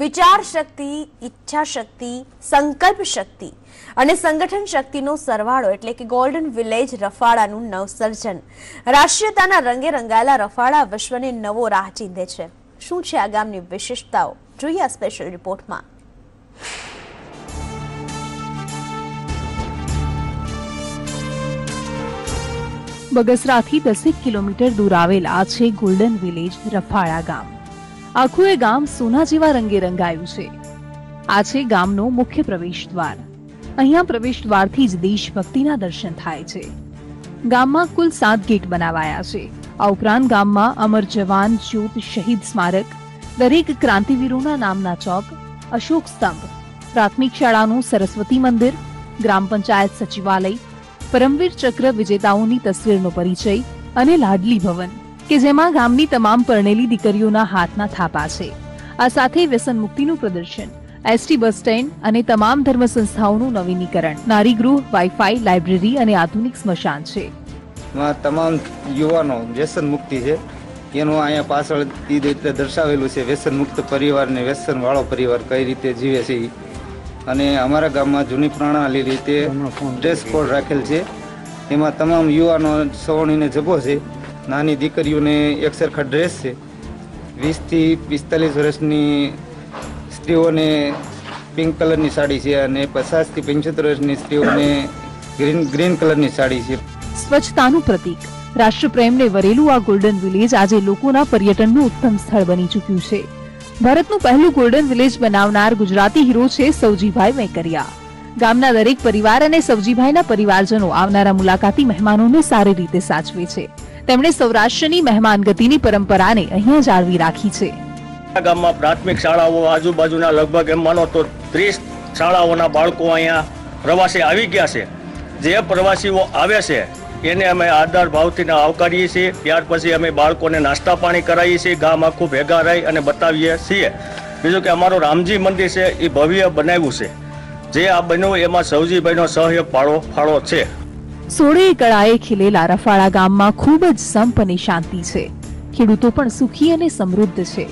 વિચાર શક્તિ, ઈચ્છા શક્તિ, સંકલ્પ શક્તિ અને સંગઠન શક્તિનો સરવાળો એટલે કે ગોલ્ડન વિલેજ રફાળાનું નવસર્જન. રાષ્ટ્રીયતાના રંગે રંગાયેલા રફાળા વિશ્વને નવો રાહ ચીંધે છે. શું છે આ ગામની વિશેષતાઓ? જોઈએ આ સ્પેશિયલ રિપોર્ટમાં. બગસરાથી 10 કિલોમીટર દૂર આવેલા છે ગોલ્ડન વિલેજ રફાળા ગામ. આખું એ ગામ સોના જેવા રંગે રંગાયું છે. આ છે ગામનો મુખ્ય પ્રવેશ દ્વાર. અહીંયા પ્રવેશ દ્વારથી જ દેશભક્તિના દર્શન થાય છે. ગામમાં કુલ 7 ગેટ બનાવાયા છે. આ ઉપરાંત ગામમાં અમર જવાન જ્યોત શહીદ સ્મારક, દરેક ક્રાંતિવીરોના નામના ચોક, અશોક સ્તંભ, પ્રાથમિક શાળાનું સરસ્વતી મંદિર, ગ્રામ પંચાયત સચિવાલય, પરમવીર ચક્ર વિજેતાઓની તસવીરનો પરિચય અને લાડલી ભવન કે જેમાં ગામની તમામ પરણેલી દીકરીઓના હાથના થાપા છે. આ સાથે વ્યસન મુક્તિનું પ્રદર્શન, એસટી બસ સ્ટેન્ડ અને તમામ ધર્મ સંસ્થાઓનું નવીનીકરણ, નારી ગૃહ, વાઈફાઈ, લાઇબ્રેરી અને આધુનિક સ્મશાન છે. તમામ યુવાનો વ્યસન મુક્તિ છે એનું અહીંયા પાછળ એ રીતે દર્શાવેલું છે. વ્યસન મુક્ત પરિવાર ને વ્યસન વાળો પરિવાર કઈ રીતે જીવે છે. અને અમારા ગામમાં જૂની પ્રણાલી રીતે ડ્રેસ કોડ રાખેલ છે. એમાં તમામ યુવાનો સવર્ણીને જબો છે. નાની દીકરીઓને એક સરખા ડ્રેસ છે. 20 થી 45 વર્ષની સ્ત્રીઓને પિંક કલરની સાડી છે અને 50 થી 75 વર્ષની સ્ત્રીઓને ગ્રીન કલરની સાડી છે. સ્વચ્છતાનું પ્રતીક, રાષ્ટ્રપ્રેમને વરેલું આ ગોલ્ડન વિલેજ આજે લોકોના પર્યટનનું ઉત્તમ સ્થળ બની ચૂક્યું છે. ભારતનું પહેલું ગોલ્ડન વિલેજ બનાવનાર ગુજરાતી હીરો છે સવજીભાઈ વેકરિયા. ગામના દરેક પરિવાર અને સવજીભાઈના પરિવારજનો આવનારા મુલાકાતી મહેમાનોને સારી રીતે સાચવે છે. તેમણે સૌરાષ્ટ્રની મહેમાનગતિની પરંપરાને અહીંયા જાળવી રાખી છે. ગામમાં પ્રાથમિક શાળાઓ આજુબાજુના લગભગ એમ માનો તો 30 શાળાઓના બાળકો અહીંયા પ્રવાસી આવી ગયા છે. જે પ્રવાસીઓ આવે છે એને અમે આદર ભાવથી આવકારીએ છીએ. ત્યાર પછી અમે બાળકોને નાસ્તા પાણી કરાવીએ છીએ. ગામ આખું ભેગા રહી અને બતાવીએ છીએ. બીજું કે અમારું રામજી મંદિર છે એ ભવ્ય બનાવ્યું છે. જે આ બન્યું એમાં સવજીભાઈનો સહયોગ ફાળો છે. 16 કળાએ ખીલેલા રફાળા ગામમાં ખૂબ જ સંપ અને શાંતિ છે. ખેડૂતો પણ સુખી અને સમૃદ્ધ છે.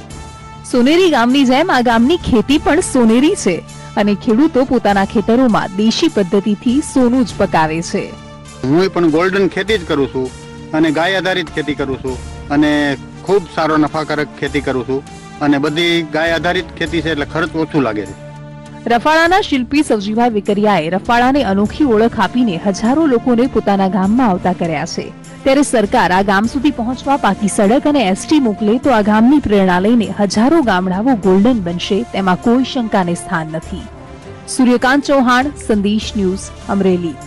સોનેરી ગામની જેમ આ ગામની ખેતી પણ સોનેરી છે અને ખેડૂતો પોતાના ખેતરોમાં દેશી પદ્ધતિથી સોનું જ પકાવે છે. હું પણ ગોલ્ડન ખેતી જ કરું છું અને ગાય આધારિત ખેતી કરું છું અને ખૂબ સારો નફાકારક ખેતી કરું છું અને બધી ગાય આધારિત ખેતી છે એટલે ખર્ચ ઓછું લાગે છે. રફાળાના શિલ્પી સવજીભાઈ વેકરિયાએ રફાળાને અનોખી ઓળખ આપીને હજારો લોકોને પોતાના ગામમાં આવતા કર્યા છે. ત્યારે સરકાર આ ગામ સુધી પહોંચવા પાકી સડક અને એસટી મોકલે તો આ ગામની પ્રેરણા લઈને હજારો ગામડાઓ ગોલ્ડન બનશે તેમાં કોઈ શંકાને સ્થાન નથી. સૂર્યકાંત ચૌહાણ, સંદેશ ન્યૂઝ, અમરેલી.